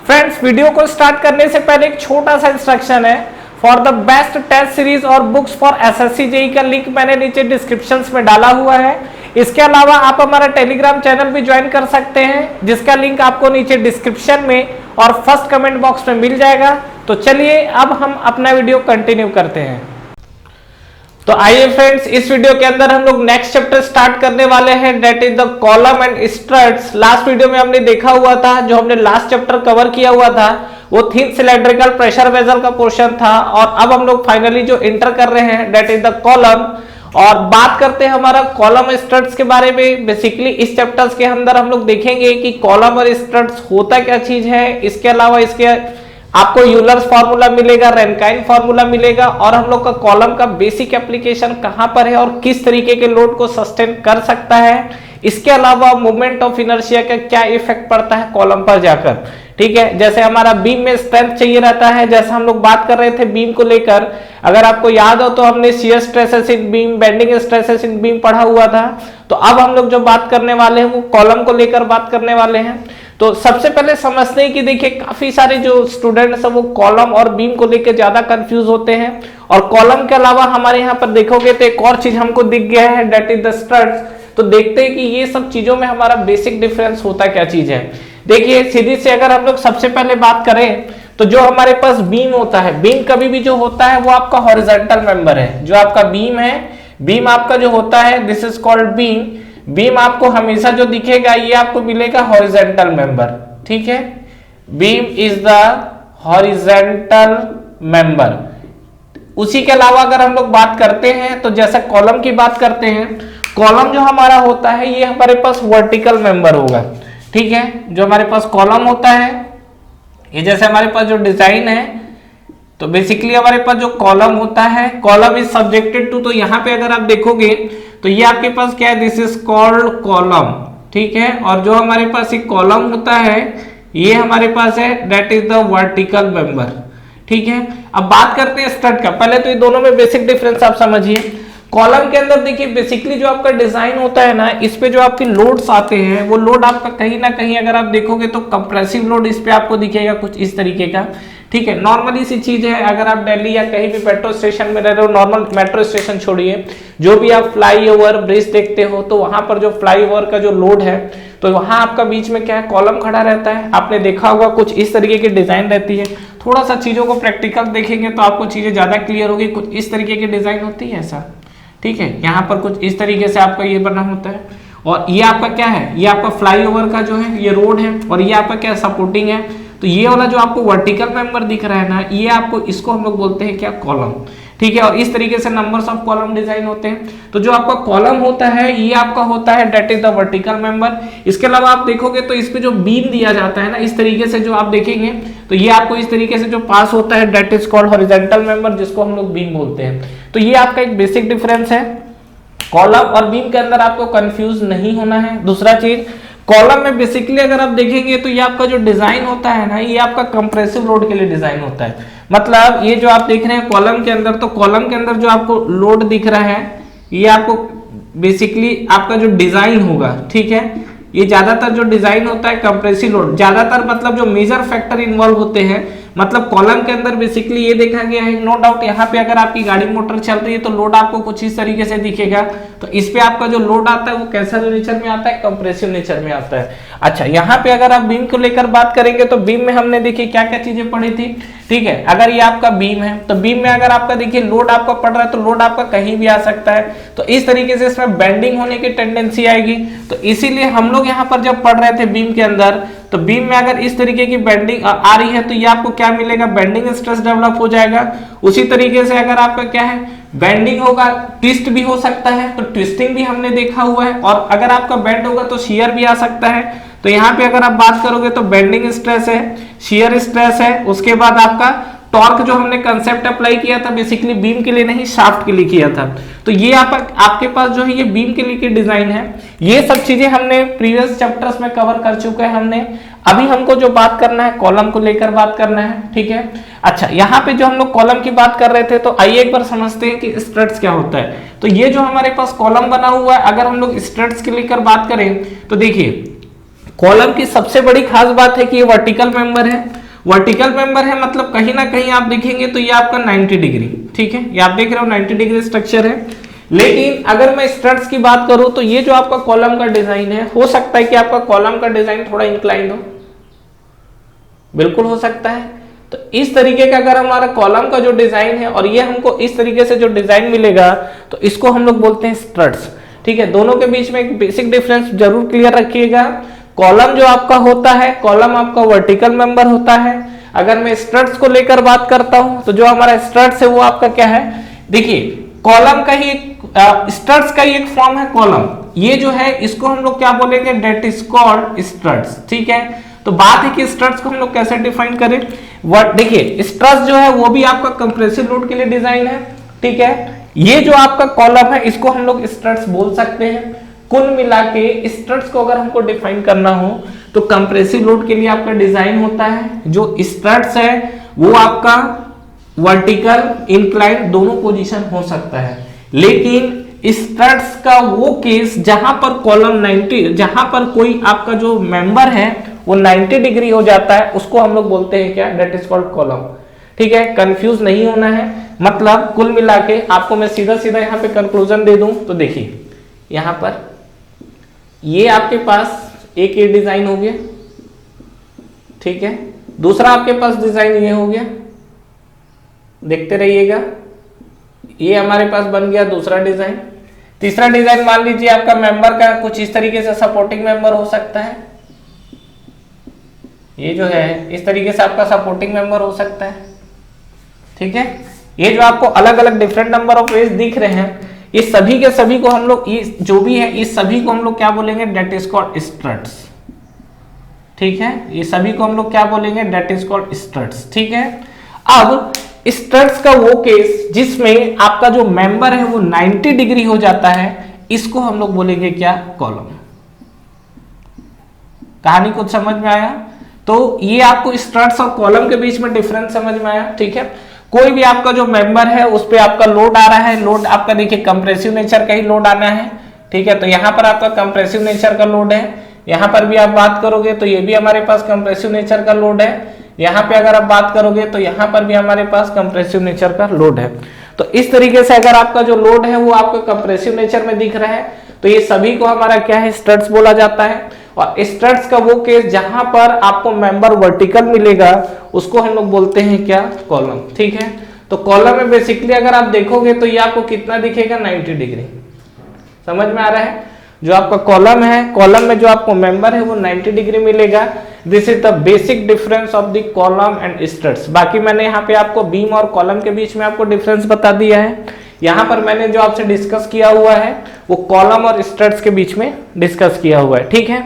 Friends, video को start करने से पहले एक छोटा सा इंस्ट्रक्शन है। For the best test series और बुक्स फॉर एसएससी जेईई का लिंक मैंने नीचे डिस्क्रिप्शन में डाला हुआ है। इसके अलावा आप हमारा टेलीग्राम चैनल भी ज्वाइन कर सकते हैं, जिसका लिंक आपको नीचे डिस्क्रिप्शन में और फर्स्ट कमेंट बॉक्स में मिल जाएगा। तो चलिए अब हम अपना वीडियो कंटिन्यू करते हैं। तो आइए फ्रेंड्स, इस वीडियो के अंदर हम लोग नेक्स्ट चैप्टर स्टार्ट करने वाले हैं, that is the column and struts. Last video में हमने देखा हुआ था, जो हमने लास्ट चैप्टर कवर किया हुआ था वो थिन सिलेंड्रिकल प्रेशर वेसल का पोर्शन था, और अब हम लोग फाइनली जो इंटर कर रहे हैं दैट इज द कॉलम, और बात करते हैं हमारा कॉलम स्ट्रट्स के बारे में। बेसिकली इस चैप्टर्स के अंदर हम लोग देखेंगे कि कॉलम और स्ट्रट्स होता क्या चीज है। इसके अलावा इसके आपको यूलर्स फार्मूला मिलेगा, रैनकाइन फार्मूला मिलेगा, और हम लोग का कॉलम का बेसिक एप्लीकेशन कहां पर है और किस तरीके के लोड को सस्टेन कर सकता है। इसके अलावा मोमेंट ऑफ इनर्शिया का क्या इफेक्ट पड़ता है कॉलम पर जाकर, ठीक है। जैसे हमारा बीम में स्ट्रेंथ चाहिए रहता है, जैसे हम लोग बात कर रहे थे बीम को लेकर, अगर आपको याद हो तो हमने शियर स्ट्रेसेस इन बीम, बेंडिंग स्ट्रेसेस इन बीम पढ़ा हुआ था। तो अब हम लोग जो बात करने वाले हैं वो कॉलम को लेकर बात करने वाले हैं। तो सबसे पहले समझते हैं कि देखिए काफी सारे जो स्टूडेंट्स हैं वो कॉलम और बीम को लेकर ज्यादा कंफ्यूज होते हैं, और कॉलम के अलावा हमारे यहाँ पर देखोगे तो एक और चीज हमको दिख गया है, दैट इज द स्ट्रट्स। तो देखते हैं कि ये सब चीजों में हमारा बेसिक डिफरेंस होता क्या चीज है। देखिए सीधी से अगर हम लोग सबसे पहले बात करें तो जो हमारे पास बीम होता है, बीम कभी भी जो होता है वो आपका हॉरिजॉन्टल मेंबर है। जो आपका बीम है, बीम आपका जो होता है this is called beam. Beam आपको हमेशा जो दिखेगा ये आपको मिलेगा हॉरिजॉन्टल मेंबर, ठीक है। Beam is the horizontal member. उसी के अलावा अगर हम लोग बात करते हैं तो जैसा कॉलम की बात करते हैं, कॉलम जो हमारा होता है ये हमारे पास वर्टिकल मेंबर होगा, ठीक है। जो हमारे पास कॉलम होता है, ये जैसे हमारे पास जो डिजाइन है, तो बेसिकली हमारे पास जो कॉलम होता है, कॉलम इज सब्जेक्टेड टू, तो यहाँ पे अगर आप देखोगे तो ये आपके पास क्या है, दिस इज कॉल्ड कॉलम, ठीक है। और जो हमारे पास एक कॉलम होता है ये हमारे पास है that is the vertical member, ठीक है। अब बात करते हैं स्ट्रट का। पहले तो ये दोनों में बेसिक डिफरेंस आप समझिए। कॉलम के अंदर देखिए बेसिकली जो आपका डिजाइन होता है ना, इस पे जो आपके लोड्स आते हैं वो लोड आपका कहीं ना कहीं अगर आप देखोगे तो कंप्रेसिव लोड इस पे आपको दिखेगा कुछ इस तरीके का, ठीक है। नॉर्मली सी चीज है, अगर आप दिल्ली या कहीं भी मेट्रो स्टेशन में रह रहे हो, नॉर्मल मेट्रो स्टेशन छोड़िए, जो भी आप फ्लाईओवर ब्रिज देखते हो तो वहां पर जो फ्लाईओवर का जो लोड है तो वहां आपका बीच में क्या है, कॉलम खड़ा रहता है। आपने देखा होगा कुछ इस तरीके की डिजाइन रहती है। थोड़ा सा चीजों को प्रैक्टिकल देखेंगे तो आपको चीजें ज्यादा क्लियर होगी। कुछ इस तरीके की डिजाइन होती है ऐसा, ठीक है। यहाँ पर कुछ इस तरीके से आपका ये बना होता है, और ये आपका क्या है, ये आपका फ्लाईओवर का जो है ये रोड है, और ये आपका क्या सपोर्टिंग है। तो ये वाला जो आपको वर्टिकल मेंबर दिख रहा है ना, ये आपको, इसको हम लोग बोलते हैं क्या, कॉलम, ठीक है। और इस तरीके से नंबर्स ऑफ कॉलम डिजाइन होते हैं। तो जो आपका कॉलम होता है ये आपका होता है that is the vertical member. इसके अलावा आप देखोगे तो इस पे जो बीम दिया जाता है ना, इस तरीके से जो आप देखेंगे तो ये आपको इस तरीके से जो पास होता है that is called horizontal member, जिसको हम लोग बीम बोलते हैं। तो ये आपका एक बेसिक डिफरेंस है। कॉलम और बीम के अंदर आपको कंफ्यूज नहीं होना है। दूसरा चीज, कॉलम में बेसिकली अगर आप देखेंगे तो ये आपका जो डिजाइन होता है ना, ये आपका कंप्रेसिव लोड के लिए डिजाइन होता है। मतलब ये जो आप देख रहे हैं कॉलम के अंदर, तो कॉलम के अंदर जो आपको लोड दिख रहा है ये आपको बेसिकली आपका जो डिजाइन होगा, ठीक है। ये ज्यादातर जो डिजाइन होता है कंप्रेसिव लोड, ज्यादातर मतलब जो मेजर फैक्टर इन्वॉल्व होते हैं, मतलब कॉलम के अंदर बेसिकली ये देखा गया है। नो डाउट यहाँ पे अगर आपकी गाड़ी मोटर चल रही है तो लोड आपको कुछ इस तरीके से दिखेगा। तो इस पे आपका जो लोड आता है वो कैसा नेचर में आता है, कंप्रेसिव नेचर में आता है। अच्छा, यहाँ पे अगर आप बीम को लेकर बात करेंगे तो बीम में हमने देखिए क्या क्या चीजें पढ़ी थी, ठीक है। अगर ये आपका बीम है तो बीम में अगर आपका देखिए लोड आपका पड़ रहा है तो लोड आपका कहीं भी आ सकता है। तो इस तरीके से इसमें बेंडिंग होने की टेंडेंसी आएगी। तो इसीलिए हम लोग यहाँ पर जब पढ़ रहे थे बीम के अंदर, तो बीम में अगर इस तरीके की बेंडिंग आ रही है तो ये आपको क्या मिलेगा, बेंडिंग स्ट्रेस डेवलप हो जाएगा। उसी तरीके से अगर आपका क्या है, बेंडिंग होगा, ट्विस्ट भी हो सकता है, तो ट्विस्टिंग भी हमने देखा हुआ है। और अगर आपका बेंड होगा तो शियर भी आ सकता है। तो यहाँ पे अगर आप बात करोगे तो बेंडिंग स्ट्रेस है, शियर स्ट्रेस है, उसके बाद आपका टॉर्क जो हमने कंसेप्ट अप्लाई किया था बेसिकली बीम के लिए नहीं शाफ्ट के लिए किया था। तो ये आपके पास जो है ये बीम के लिए की डिजाइन है। ये सब चीजें हमने प्रीवियस चैप्टर्स में कवर कर चुके हैं हमने। अभी हमको जो बात करना है कॉलम को लेकर बात करना है, ठीक है। अच्छा, यहाँ पे जो हम लोग कॉलम की बात कर रहे थे तो आइए एक बार समझते हैं कि स्ट्रट्स क्या होता है। तो ये जो हमारे पास कॉलम बना हुआ है, अगर हम लोग स्ट्रट्स के लेकर बात करें तो देखिए कॉलम की सबसे बड़ी खास बात है कि ये वर्टिकल मेंबर है। वर्टिकल मेंबर है मतलब कहीं ना कहीं आप देखेंगे तो ये आपका 90 डिग्री, ठीक है, ये आप देख रहे हो 90 डिग्री स्ट्रक्चर है। लेकिन अगर मैं स्ट्रट्स की बात करूं तो ये जो आपका कॉलम का डिजाइन है, हो सकता है कि आपका कॉलम का डिजाइन थोड़ा इंक्लाइंड हो, बिल्कुल हो सकता है। तो इस तरीके का अगर हमारा कॉलम का जो डिजाइन है और ये हमको इस तरीके से जो डिजाइन मिलेगा तो इसको हम लोग बोलते हैं स्ट्रट्स, ठीक है। दोनों के बीच में एक बेसिक डिफरेंस जरूर क्लियर रखिएगा। कॉलम जो आपका होता है, कॉलम आपका वर्टिकल मेंबर होता है। अगर मैं स्ट्रट्स को लेकर बात करता हूं तो जो हमारा स्ट्रट्स है वो आपका क्या है, देखिए कॉलम का ही स्ट्रट्स का ही एक फॉर्म है कॉलम। ये जो है इसको हम लोग क्या बोलेंगे, डेट इज कॉल्ड स्ट्रट्स, ठीक है। तो बात है कि स्ट्रट्स को हम लोग कैसे डिफाइन करें। व्हाट, देखिए स्ट्रट्स जो है वो भी आपका कंप्रेसिव लोड के लिए डिजाइन है, ठीक है। ये जो आपका कॉलम है इसको हम लोग स्ट्रट्स बोल सकते हैं। कुल मिला के स्ट्रट्स को अगर हमको डिफाइन करना हो तो कंप्रेसिव लोड के लिए आपका डिजाइन होता है। जो स्ट्रट्स है वो आपका वर्टिकल इंक्लाइन दोनों पोजीशन हो सकता है, लेकिन स्ट्रट्स का वो केस जहां पर कॉलम 90, जहां पर कोई आपका जो मेंबर है वो 90 डिग्री हो जाता है, उसको हम लोग बोलते हैं क्या, दैट इज कॉल्ड कॉलम, ठीक है। कंफ्यूज नहीं होना है। मतलब कुल मिला के आपको मैं सीधा सीधा यहाँ पे कंक्लूजन दे दूं तो देखिए यहाँ पर ये आपके पास एक ये डिजाइन हो गया, ठीक है। दूसरा आपके पास डिजाइन ये हो गया, देखते रहिएगा, ये हमारे पास बन गया दूसरा डिजाइन। तीसरा डिजाइन मान लीजिए आपका मेंबर का कुछ इस तरीके से सपोर्टिंग मेंबर हो सकता है, ये जो है इस तरीके से आपका सपोर्टिंग मेंबर हो सकता है, ठीक है। ये जो आपको अलग अलग डिफरेंट नंबर ऑफ वेज दिख रहे हैं, ये सभी के सभी को हम लोग, ये जो भी है इस सभी को हम लोग क्या बोलेंगे, दैट इज कॉल्ड स्ट्रट्स, ठीक है। ये सभी को हम लोग क्या बोलेंगे, दैट इज कॉल्ड स्ट्रट्स, ठीक है। अब स्ट्रट्स का वो केस जिसमें आपका जो मेंबर है वो 90 डिग्री हो जाता है, इसको हम लोग बोलेंगे क्या, कॉलम। कहानी कुछ समझ में आया? तो ये आपको स्ट्रट्स और कॉलम के बीच में डिफरेंस समझ में आया, ठीक है। कोई भी आपका जो मेंबर है उस पे आपका लोड आ रहा है, लोड आपका देखिए कंप्रेसिव नेचर का ही लोड आना है, ठीक है। तो यहाँ पर आपका कंप्रेसिव नेचर का लोड है, यहाँ पर भी आप बात करोगे तो ये भी हमारे पास कंप्रेसिव नेचर का लोड है, यहाँ पे अगर आप बात करोगे तो यहाँ पर भी हमारे पास कंप्रेसिव नेचर का लोड है। तो इस तरीके से अगर आपका जो लोड है वो आपको कंप्रेसिव नेचर में दिख रहा है तो ये सभी को हमारा क्या है, स्ट्रट्स बोला जाता है। और स्ट्रट्स का वो केस जहां पर आपको मेंबर वर्टिकल मिलेगा उसको हम लोग बोलते हैं क्या, कॉलम, ठीक है। तो कॉलम में बेसिकली अगर आप देखोगे तो ये आपको कितना दिखेगा, 90 डिग्री, समझ में आ रहा है। जो आपका कॉलम है, कॉलम में जो आपको मेंबर है वो 90 डिग्री मिलेगा। This is the basic difference of the column and struts. बाकी मैंने यहाँ पे आपको बीम और कॉलम के बीच में आपको डिफरेंस बता दिया है। यहाँ पर मैंने जो आपसे डिस्कस किया हुआ है वो कॉलम और स्ट्रट्स के बीच में डिस्कस किया हुआ है, ठीक है।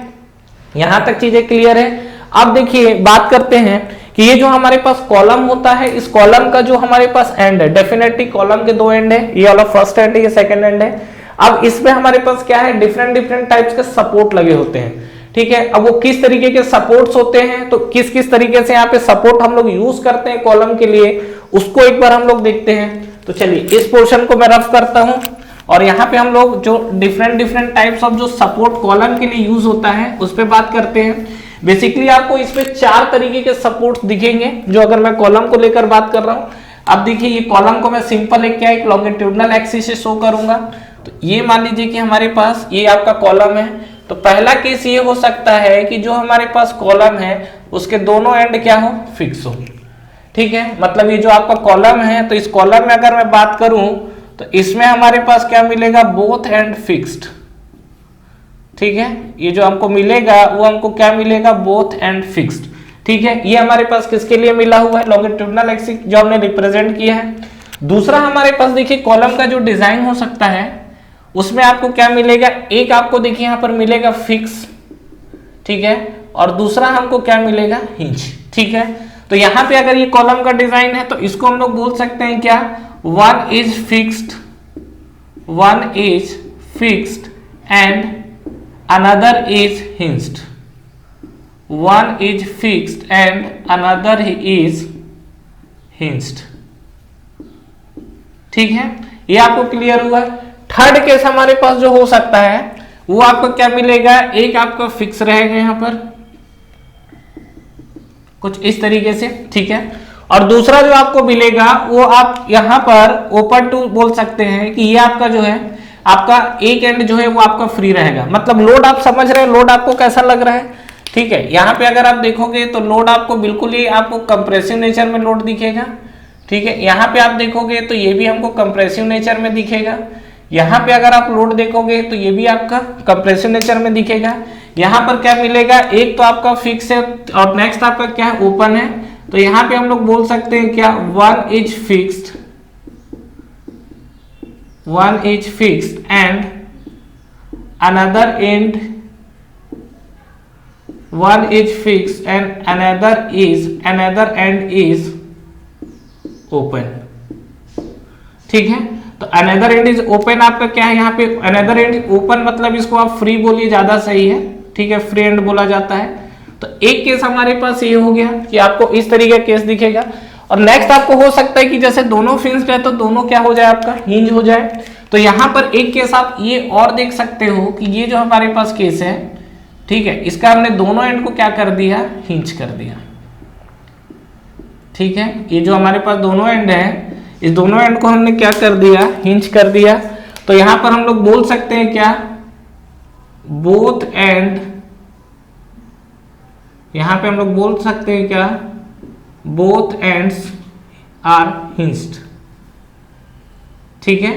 यहां तक चीजें क्लियर है। अब देखिए बात करते हैं कि ये जो हमारे पास कॉलम होता है, इस कॉलम का जो हमारे पास एंड है, डेफिनेटली कॉलम के दो एंड है, ये वाला फर्स्ट एंड है, ये सेकंड एंड है। अब इसमें हमारे पास क्या है, डिफरेंट डिफरेंट टाइप्स के सपोर्ट लगे होते हैं, ठीक है। अब वो किस तरीके के सपोर्ट्स होते हैं, तो किस किस तरीके से यहाँ पे सपोर्ट हम लोग यूज करते हैं कॉलम के लिए, उसको एक बार हम लोग देखते हैं। तो चलिए इस पोर्शन को मैं रफ करता हूं और यहाँ पे हम लोग जो डिफरेंट टाइप्स ऑफ जो सपोर्ट कॉलम के लिए यूज होता है उस पर बात करते हैं। बेसिकली आपको इसमें 4 तरीके के सपोर्ट्स दिखेंगे जो अगर मैं कॉलम को लेकर बात कर रहा हूँ। अब देखिए ये कॉलम को मैं सिंपल एक लॉन्गिट्यूडनल एक्सिस से शो करूंगा। तो ये मान लीजिए कि हमारे पास ये आपका कॉलम है। तो पहला केस ये हो सकता है कि जो हमारे पास कॉलम है उसके दोनों एंड क्या हो, फिक्स हो, ठीक है। मतलब ये जो आपका कॉलम है, तो इस कॉलम में अगर मैं बात करूं तो इसमें हमारे पास क्या मिलेगा, बोथ एंड फिक्स्ड, ठीक है। ये जो हमको मिलेगा वो हमको क्या मिलेगा, बोथ एंड फिक्स्ड, ठीक है। ये हमारे पास किसके लिए मिला हुआ है, लॉन्गिट्यूडनल एक्सिस जो हमने रिप्रेजेंट किया है। दूसरा हमारे पास देखिए कॉलम का जो डिजाइन हो सकता है उसमें आपको क्या मिलेगा, एक आपको देखिए यहाँ पर मिलेगा फिक्स, ठीक है, और दूसरा हमको क्या मिलेगा, हिंज, ठीक है। तो यहाँ पे अगर ये कॉलम का डिजाइन है तो इसको हम लोग बोल सकते हैं क्या, one is fixed and another is hinged, one is fixed and another is hinged, ठीक है। ये आपको क्लियर हुआ। थर्ड केस हमारे पास जो हो सकता है वो आपको क्या मिलेगा, एक आपका फिक्स रहेगा यहाँ पर कुछ इस तरीके से, ठीक है। और दूसरा जो आपको मिलेगा वो आप यहाँ पर ओपन टू बोल सकते हैं कि ये आपका जो है, आपका एक एंड जो है वो आपका फ्री रहेगा। मतलब लोड आप समझ रहे हैं, लोड आपको कैसा लग रहा है, ठीक है। यहाँ पे अगर आप देखोगे तो लोड आपको बिल्कुल ही आपको कंप्रेसिव नेचर में लोड दिखेगा, ठीक है। यहाँ पे आप देखोगे तो ये भी हमको कंप्रेसिव नेचर में दिखेगा। यहाँ पे अगर आप लोड देखोगे तो ये भी आपका कंप्रेसिव नेचर में दिखेगा। यहाँ पर क्या मिलेगा, एक तो आपका फिक्स है और नेक्स्ट आपका क्या है, ओपन है। तो यहाँ पे हम लोग बोल सकते हैं क्या, one is fixed and another and, one is fixed and another end is open, ठीक है। तो another end is open आपका क्या है, यहाँ पे another end open मतलब इसको आप फ्री बोलिए, ज्यादा सही है, ठीक है, फ्री एंड बोला जाता है। तो एक केस हमारे पास ये हो गया कि आपको इस तरीके का केस दिखेगा। और नेक्स्ट आपको हो सकता है कि जैसे दोनों फिक्स्ड है तो दोनों क्या हो जाए, आपका हिंज हो जाए। तो यहाँ पर एक केस आप ये और देख सकते हो कि ये जो हमारे पास केस है, ठीक है, इसका हमने दोनों एंड को क्या कर दिया, हिंज कर दिया, ठीक है। ये जो हमारे पास दोनों एंड है, इस दोनों एंड को हमने क्या कर दिया, हिंज कर दिया। तो यहां पर हम लोग बोल सकते हैं क्या, बोथ एंड, यहां पे हम लोग बोल सकते हैं क्या, बोथ एंड्स आर हिंज्ड, ठीक है।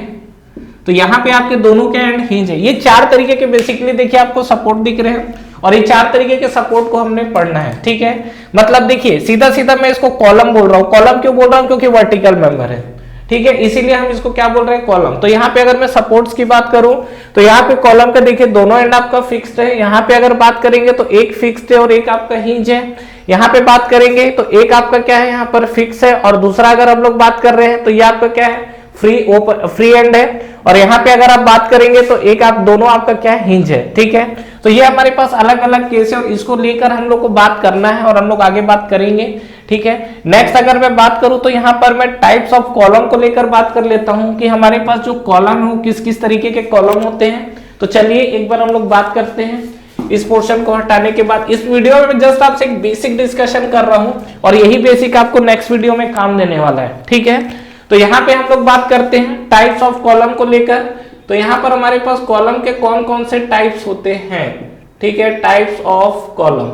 तो यहाँ पे आपके दोनों के एंड हिंज है। ये चार तरीके के बेसिकली देखिए आपको सपोर्ट दिख रहे हैं और ये चार तरीके के सपोर्ट को हमने पढ़ना है, ठीक है। मतलब देखिए सीधा सीधा मैं इसको कॉलम बोल रहा हूँ। कॉलम क्यों बोल रहा हूँ, क्योंकि वर्टिकल मेंबर है, ठीक है, इसीलिए हम इसको क्या बोल रहे हैं, कॉलम। तो यहाँ पे अगर मैं सपोर्ट्स की बात करूं तो यहाँ पे कॉलम का देखिए दोनों एंड आपका फिक्स्ड है। यहाँ पे अगर बात करेंगे तो एक फिक्स्ड है और एक आपका हिंज है। यहाँ पे बात करेंगे तो एक आपका क्या है, यहाँ पर फिक्स है, और दूसरा अगर हम लोग बात कर रहे हैं तो ये आपका क्या है, फ्री एंड है। और यहाँ पे अगर आप बात करेंगे तो एक आप दोनों आपका क्या है, हिंज है, ठीक है। तो ये हमारे पास अलग अलग केस है और इसको लेकर हम लोग को बात करना है और हम लोग आगे बात करेंगे, ठीक है। नेक्स्ट अगर मैं बात करूं तो यहाँ पर मैं टाइप्स ऑफ कॉलम को लेकर बात कर लेता हूं कि हमारे पास जो कॉलम है किस किस तरीके के कॉलम होते हैं। तो चलिए एक बार हम लोग बात करते हैं। इस पोर्शन को हटाने के बाद इस वीडियो में जस्ट आपसे एक बेसिक डिस्कशन कर रहा हूं और यही बेसिक आपको नेक्स्ट वीडियो में काम देने वाला है, ठीक है। तो यहाँ पे हम लोग बात करते हैं टाइप्स ऑफ कॉलम को लेकर। तो यहाँ पर हमारे पास कॉलम के कौन कौन से टाइप्स होते हैं, ठीक है, टाइप्स ऑफ कॉलम।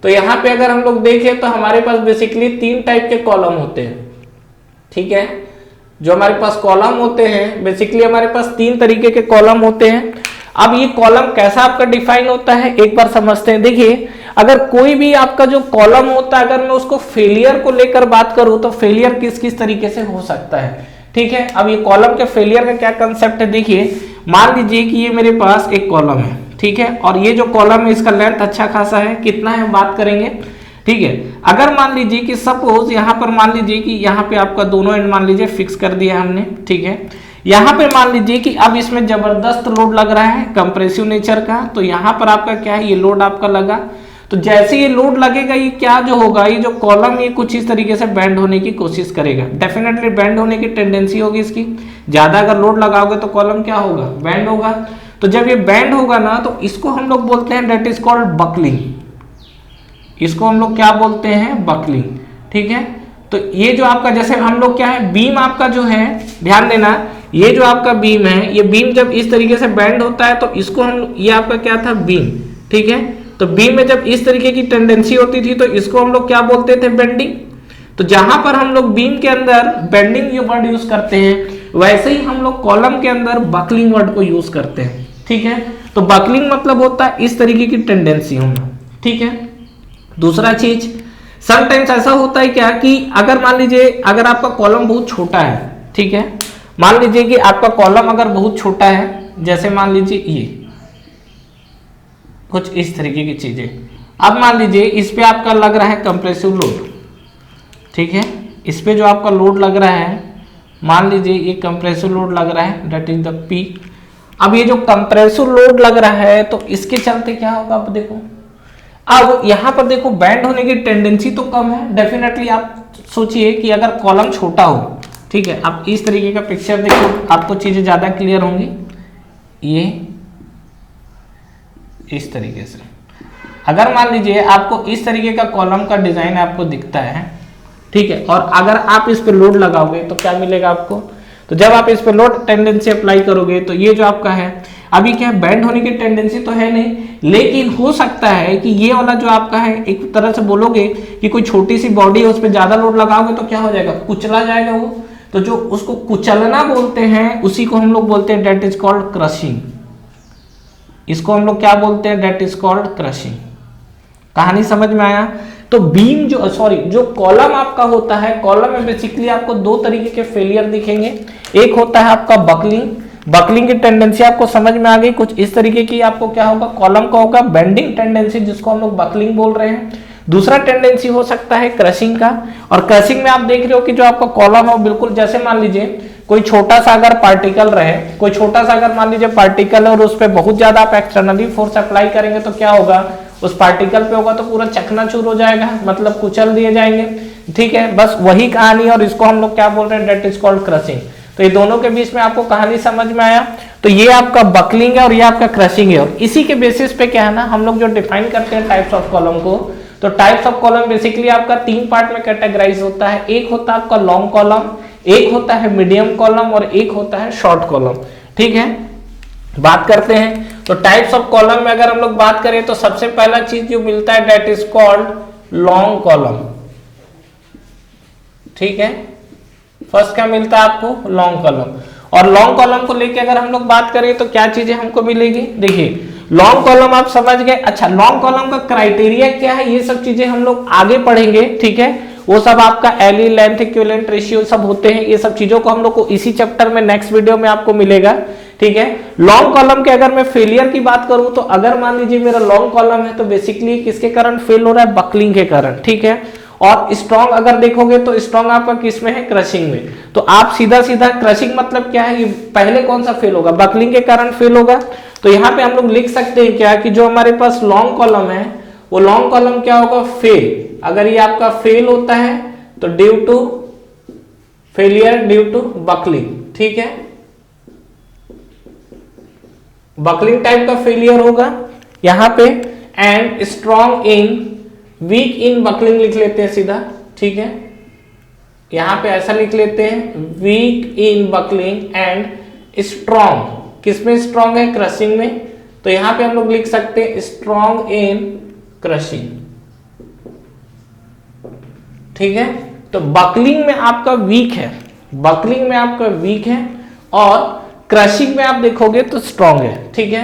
तो यहाँ पे अगर हम लोग देखें तो हमारे पास बेसिकली तीन टाइप के कॉलम होते हैं, ठीक है। जो हमारे पास कॉलम होते हैं बेसिकली हमारे पास तीन तरीके के कॉलम होते हैं। अब ये कॉलम कैसा आपका डिफाइन होता है एक बार समझते हैं। देखिए अगर कोई भी आपका जो कॉलम होता है, अगर मैं उसको फेलियर को लेकर बात करूं तो फेलियर किस किस तरीके से हो सकता है, ठीक है। अब ये कॉलम के फेलियर का क्या कंसेप्ट है, देखिए मान लीजिए कि ये मेरे पास एक कॉलम है, ठीक है, और ये जो कॉलम है इसका लेंथ अच्छा खासा है, कितना है बात करेंगे, ठीक है। अगर मान लीजिए कि सपोज यहाँ पर मान लीजिए कि यहाँ पे आपका दोनों एंड मान लीजिए फिक्स कर दिया हमने, ठीक है। यहाँ पे मान लीजिए कि अब इसमें जबरदस्त लोड लग रहा है कंप्रेसिव नेचर का। तो यहाँ पर आपका क्या है, ये लोड आपका लगा। तो जैसे ये लोड लगेगा ये क्या जो होगा, ये जो कॉलम ये कुछ इस तरीके से बेंड होने की कोशिश करेगा। डेफिनेटली बेंड होने की टेंडेंसी होगी इसकी। ज्यादा अगर लोड लगाओगे तो कॉलम क्या होगा, बेंड होगा। तो जब ये बेंड होगा ना तो इसको हम लोग बोलते हैं दैट इज कॉल्ड बकलिंग। इसको हम लोग क्या बोलते हैं, बकलिंग, ठीक है। तो ये जो आपका जैसे हम लोग क्या है, बीम आपका जो है, ध्यान देना, ये जो आपका बीम है, ये बीम जब इस तरीके से बेंड होता है तो इसको हम, ये आपका क्या था, बीम, ठीक है। तो बीम में जब इस तरीके की टेंडेंसी होती थी तो इसको हम लोग क्या बोलते थे, बेंडिंग। तो जहां पर हम लोग बीम के अंदर बेंडिंग ये वर्ड यूज करते हैं वैसे ही हम लोग कॉलम के अंदर बकलिंग वर्ड को यूज करते हैं, ठीक है। तो बकलिंग मतलब होता है इस तरीके की टेंडेंसी होना, ठीक है। दूसरा चीज समटाइम्स ऐसा होता है क्या कि अगर मान लीजिए अगर आपका कॉलम बहुत छोटा है, ठीक है, मान लीजिए कि आपका कॉलम अगर बहुत छोटा है, जैसे मान लीजिए ये कुछ इस तरीके की चीजें। अब मान लीजिए इस पे आपका लग रहा है कंप्रेसिव लोड, ठीक है, इस पे जो आपका लोड लग रहा है, मान लीजिए ये कंप्रेसिव लोड लग रहा है, दैट इज द पी। अब ये जो कंप्रेसिव लोड लग रहा है तो इसके चलते क्या होगा, अब देखो, अब यहां पर देखो बेंड होने की टेंडेंसी तो कम है। डेफिनेटली आप सोचिए कि अगर कॉलम छोटा हो, ठीक है, आप इस तरीके का पिक्चर देखो, आपको चीजें ज्यादा क्लियर होंगी। ये इस तरीके से अगर मान लीजिए आपको इस तरीके का कॉलम का डिजाइन आपको दिखता है, ठीक है, और अगर आप इस पे लोड लगाओगे तो क्या मिलेगा आपको, तो जब आप इस पे लोड टेंडेंसी अप्लाई करोगे तो ये जो आपका है अभी क्या है, बेंड होने की टेंडेंसी तो है नहीं, लेकिन हो सकता है कि ये वाला जो आपका है एक तरह से बोलोगे कि कोई छोटी सी बॉडी है उस पर ज्यादा लोड लगाओगे तो क्या हो जाएगा, कुचला जाएगा वो। तो जो उसको कुचलना बोलते हैं उसी को हम लोग बोलते हैं डेट इज कॉल्ड क्रशिंग। इसको हम लोग क्या बोलते हैं, डेट इज कॉल्ड क्रशिंग। कहानी समझ में आया। तो बीम जो कॉलम आपका होता है, कॉलम में बेसिकली आपको दो तरीके के फेलियर दिखेंगे। एक होता है आपका बकलिंग की टेंडेंसी आपको समझ में आ गई, कुछ इस तरीके की आपको क्या होगा, कॉलम का होगा बेंडिंग टेंडेंसी जिसको हम लोग बकलिंग बोल रहे हैं। दूसरा टेंडेंसी हो सकता है क्रशिंग का, और क्रशिंग में आप देख रहे हो कि जो आपका कॉलम है बिल्कुल जैसे मान लीजिए कोई छोटा सा अगर पार्टिकल रहे, कोई छोटा सा अगर मान लीजिए पार्टिकल है और उस पर बहुत ज्यादा आप एक्सटर्नली फोर्स अप्लाई करेंगे तो क्या होगा, उस पार्टिकल पे होगा तो पूरा चकनाचूर हो जाएगा, मतलब कुचल दिए जाएंगे, ठीक है। बस वही कहानी, और इसको हम लोग क्या बोल रहे हैं, डेट इज कॉल्ड क्रशिंग। तो ये दोनों के बीच में आपको कहानी समझ में आया। तो ये आपका बकलिंग है और ये आपका क्रशिंग है, और इसी के बेसिस पे क्या है ना, हम लोग जो डिफाइन करते हैं टाइप्स ऑफ कॉलम को, तो टाइप्स ऑफ कॉलम बेसिकली आपका तीन पार्ट में कैटेगराइज होता है। एक होता है आपका लॉन्ग कॉलम, एक होता है मीडियम कॉलम, और एक होता है शॉर्ट कॉलम, ठीक है। बात करते हैं तो टाइप्स ऑफ कॉलम में अगर हम लोग बात करें तो सबसे पहला चीज जो मिलता है that is called long column, ठीक है। फर्स्ट क्या मिलता है आपको, लॉन्ग कॉलम। और लॉन्ग कॉलम को लेके अगर हम लोग बात करें तो क्या चीजें हमको मिलेगी, देखिए लॉन्ग कॉलम आप समझ गए। अच्छा, लॉन्ग कॉलम का क्राइटेरिया क्या है, ये सब चीजें हम लोग आगे पढ़ेंगे, ठीक है। वो सब आपका एली, लेंथ, इक्विवेलेंट रेशियो सब होते हैं, ये सब चीजों को हम लोग को इसी चैप्टर में नेक्स्ट वीडियो में आपको मिलेगा, ठीक है। लॉन्ग कॉलम के अगर मैं फेलियर की बात करूं तो अगर मान लीजिए मेरा लॉन्ग कॉलम है तो बेसिकली किसके कारण फेल हो रहा है, बकलिंग के कारण, ठीक है। और स्ट्रॉन्ग अगर देखोगे तो स्ट्रॉन्ग आपका किसमें है, क्रशिंग में। तो आप सीधा सीधा क्रशिंग मतलब क्या है, ये पहले कौन सा फेल होगा, बकलिंग के कारण फेल होगा। तो यहाँ पे हम लोग लिख सकते हैं क्या कि जो हमारे पास लॉन्ग कॉलम है वो लॉन्ग कॉलम क्या होगा, फेल। अगर ये आपका फेल होता है तो due to failure, due to buckling, ठीक है। बकलिंग टाइप का फेलियर होगा यहां पे। And strong in, weak in buckling लिख लेते हैं सीधा, ठीक है। यहां पे ऐसा लिख लेते हैं, weak in buckling and strong, किसमें स्ट्रॉन्ग है, क्रशिंग में। तो यहां पे हम लोग लिख सकते हैं स्ट्रॉन्ग इन क्रशिंग, ठीक है। तो बकलिंग में आपका वीक है, बकलिंग में आपका वीक है, और क्रशिंग में आप देखोगे तो स्ट्रॉन्ग है, ठीक है।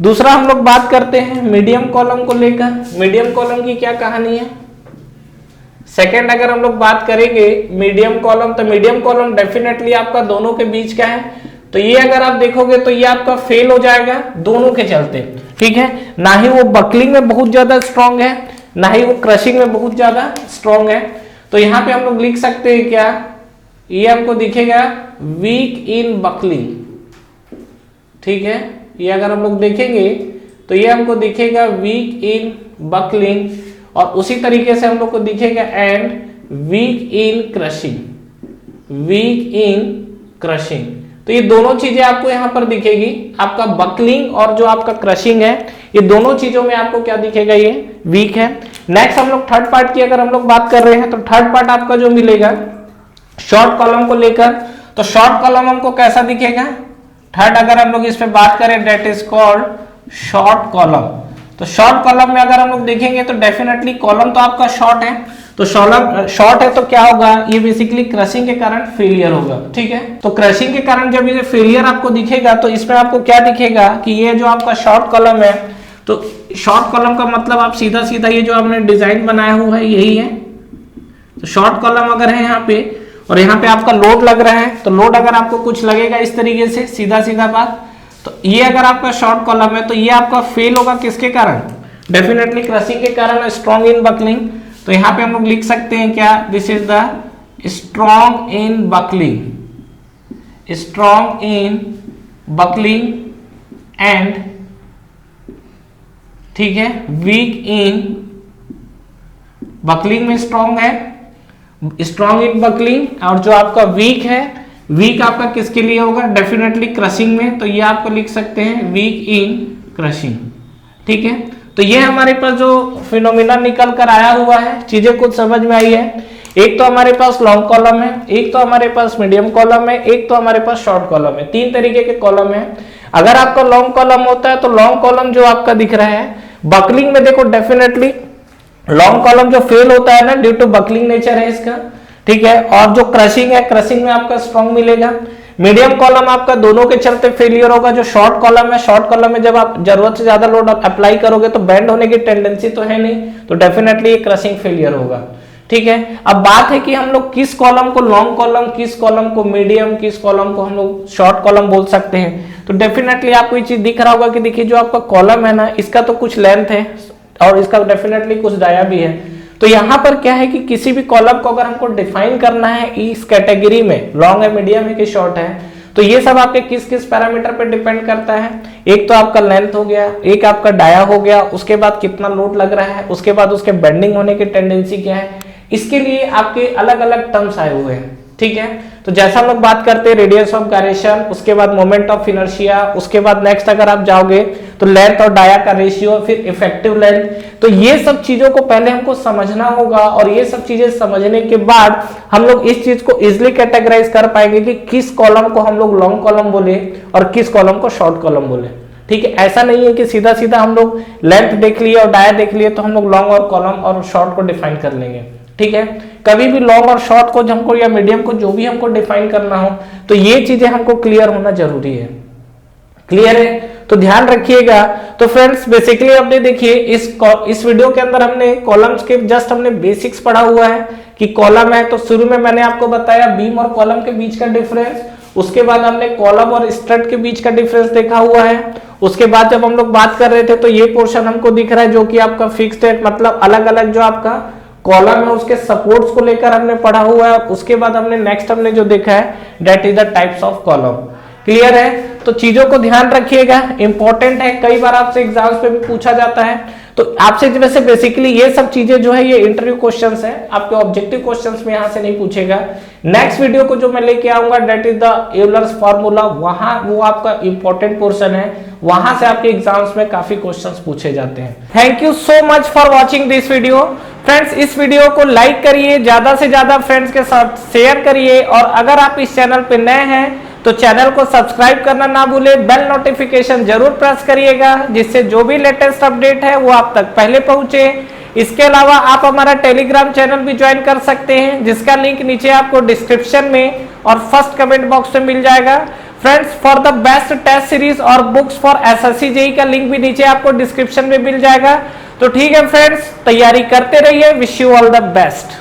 दूसरा हम लोग बात करते हैं मीडियम कॉलम को लेकर। मीडियम कॉलम की क्या कहानी है, सेकेंड अगर हम लोग बात करेंगे मीडियम कॉलम, तो मीडियम कॉलम डेफिनेटली आपका दोनों के बीच का है। तो ये अगर आप देखोगे तो ये आपका फेल हो जाएगा दोनों के चलते, ठीक है। ना ही वो बकलिंग में बहुत ज्यादा स्ट्रॉन्ग है, ना ही वो क्रशिंग में बहुत ज्यादा स्ट्रॉन्ग है। तो यहाँ पे हम लोग लिख सकते हैं क्या, ये हमको दिखेगा वीक इन बकलिंग, ठीक है। ये अगर हम लोग देखेंगे तो ये हमको दिखेगा वीक इन बकलिंग, और उसी तरीके से हम लोग को दिखेगा and weak in crushing, weak in crushing. तो ये दोनों चीजें आपको यहां पर दिखेगी, आपका बकलिंग और जो आपका क्रशिंग है, ये दोनों चीजों में आपको क्या दिखेगा, ये वीक है। नेक्स्ट हम लोग थर्ड पार्ट की अगर हम लोग बात कर रहे हैं तो थर्ड पार्ट आपका जो मिलेगा शॉर्ट कॉलम को लेकर, तो शॉर्ट कॉलम हमको कैसा दिखेगा, थर्ड अगर हम लोग इस पे बात करें that is called short column. तो शॉर्ट कॉलम में अगर हम लोग देखेंगे तो डेफिनेटली कॉलम तो आपका शॉर्ट है, तो शॉर्ट है तो क्या होगा, ये बेसिकली क्रशिंग के कारण फेलियर होगा, ठीक है। तो क्रशिंग के कारण जब ये फेलियर आपको दिखेगा तो इसमें आपको क्या दिखेगा कि ये जो आपका शॉर्ट कॉलम है, तो शॉर्ट कॉलम का मतलब आप सीधा सीधा ये जो आपने डिजाइन बनाया हुआ है यही है। तो शॉर्ट कॉलम अगर है यहाँ पे और यहाँ पे आपका लोड लग रहा है, तो लोड अगर आपको कुछ लगेगा इस तरीके से, सीधा सीधा बात, तो ये अगर आपका शॉर्ट कॉलम है तो ये आपका फेल होगा किसके कारण, डेफिनेटली क्रशिंग के कारण, स्ट्रॉन्ग इन बकलिंग। तो यहाँ पे हम लोग लिख सकते हैं क्या, this is the strong in buckling, strong in buckling and, ठीक है, वीक इन बकलिंग में स्ट्रॉन्ग है, स्ट्रॉन्ग इन बकलिंग, और जो आपका वीक है, वीक आपका किसके लिए होगा, डेफिनेटली क्रशिंग में। तो ये आपको लिख सकते हैं वीक इन क्रशिंग, ठीक है। तो तो ये हमारे पास जो फिनोमिना निकल कर आया हुआ है, चीजें कुछ समझ में आई है। एक तो हमारे पास लॉन्ग कॉलम है, एक तो हमारे पास मीडियम कॉलम है, एक तो हमारे पास शॉर्ट कॉलम है। तीन तरीके के कॉलम है। अगर आपका लॉन्ग कॉलम होता है तो लॉन्ग कॉलम जो आपका दिख रहा है बकलिंग में, देखो डेफिनेटली लॉन्ग कॉलम जो फेल होता है ना ड्यू टू बकलिंग नेचर है इसका, ठीक है। और जो क्रशिंग है, क्रशिंग में आपका स्ट्रॉन्ग मिलेगा। मीडियम कॉलम आपका दोनों के चलते फेलियर होगा। जो शॉर्ट कॉलम है, शॉर्ट कॉलम में जब आप जरूरत से ज्यादा लोड अप्लाई करोगे तो बेंड होने की टेंडेंसी तो है नहीं, तो डेफिनेटली ये क्रशिंग फेलियर होगा, ठीक है। अब बात है कि हम लोग किस कॉलम को लॉन्ग कॉलम, किस कॉलम को मीडियम, किस कॉलम को हम लोग शॉर्ट कॉलम बोल सकते हैं। तो डेफिनेटली आपको ये चीज दिख रहा होगा कि देखिए जो आपका कॉलम है ना, इसका तो कुछ लेंथ है और इसका डेफिनेटली कुछ डाया भी है। तो यहाँ पर क्या है कि किसी भी कॉलम को अगर हमको डिफाइन करना है इस कैटेगरी में, लॉन्ग है, मीडियम है कि शॉर्ट है, तो ये सब आपके किस किस पैरामीटर पे डिपेंड करता है। एक तो आपका लेंथ हो गया, एक आपका डाया हो गया, उसके बाद कितना लोड लग रहा है, उसके बाद उसके बेंडिंग होने की टेंडेंसी क्या है। इसके लिए आपके अलग अलग टर्म्स आए हुए हैं, ठीक है। तो जैसा हम लोग बात करते हैं रेडियस ऑफ गायरेशन, उसके बाद मोमेंट ऑफ इनर्शिया, उसके बाद नेक्स्ट अगर आप जाओगे तो लेंथ और डाया का रेशियो, फिर इफेक्टिव लेंथ। तो ये सब चीजों को पहले हमको समझना होगा और ये सब चीजें समझने के बाद हम लोग इस चीज को इजिली कैटेगराइज कर पाएंगे कि किस कॉलम को हम लोग लॉन्ग कॉलम बोले और किस कॉलम को शॉर्ट कॉलम बोले, ठीक है। ऐसा नहीं है कि सीधा सीधा हम लोग लेंथ देख लिए और डाया देख लिए तो हम लोग लॉन्ग और कॉलम और शॉर्ट को डिफाइन कर लेंगे, ठीक है। कभी भी लॉन्ग और शॉर्ट को हमको या मीडियम को जो भी हमको डिफाइन करना हो तो ये चीजें हमको क्लियर होना जरूरी है। क्लियर है, तो ध्यान रखिएगा। तो फ्रेंड्स बेसिकली आपने देखिए इस वीडियो के अंदर हमने कॉलम्स के जस्ट हमने बेसिक्स पढ़ा हुआ है कि कॉलम है तो शुरू में मैंने आपको बताया बीम और कॉलम के बीच का डिफरेंस, उसके बाद हमने कॉलम और स्ट्रट के बीच का डिफरेंस देखा हुआ है। उसके बाद जब हम लोग बात कर रहे थे तो ये पोर्शन हमको दिख रहा है जो कि आपका फिक्स्ड है, मतलब अलग अलग जो आपका कॉलम है उसके सपोर्ट्स को लेकर हमने पढ़ा हुआ है। उसके बाद हमने नेक्स्ट हमने जो देखा है that is the types of column. Clear है, तो चीजों को ध्यान रखिएगा, इंपॉर्टेंट है, कई बार आपसे एग्जाम्स पे भी पूछा जाता है। तो आपसे वैसे बेसिकली ये सब चीजें जो है ये इंटरव्यू क्वेश्चंस है, आपके ऑब्जेक्टिव क्वेश्चंस में यहाँ से नहीं पूछेगा। नेक्स्ट वीडियो को जो मैं लेके आऊंगा that is the Euler's formula, वहां वो आपका इंपॉर्टेंट पोर्शन है, वहां से आपके एग्जाम्स में काफी क्वेश्चंस पूछे जाते हैं। Thank you so much for watching this video. Friends इस वीडियो को लाइक करिए, ज्यादा से ज्यादा फ्रेंड्स के साथ शेयर करिए और अगर आप इस चैनल पे नए हैं तो चैनल को सब्सक्राइब करना ना भूलें, बेल नोटिफिकेशन जरूर प्रेस करिएगा जिससे जो भी लेटेस्ट अपडेट है वो आप तक पहले पहुंचे। इसके अलावा आप हमारा टेलीग्राम चैनल भी ज्वाइन कर सकते हैं जिसका लिंक नीचे आपको डिस्क्रिप्शन में और फर्स्ट कमेंट बॉक्स में मिल जाएगा। Friends for the best test series और बुक्स फॉर एसएससी जेईई का लिंक भी नीचे आपको डिस्क्रिप्शन में मिल जाएगा। तो ठीक है फ्रेंड्स, तैयारी करते रहिए। Wish you all the best.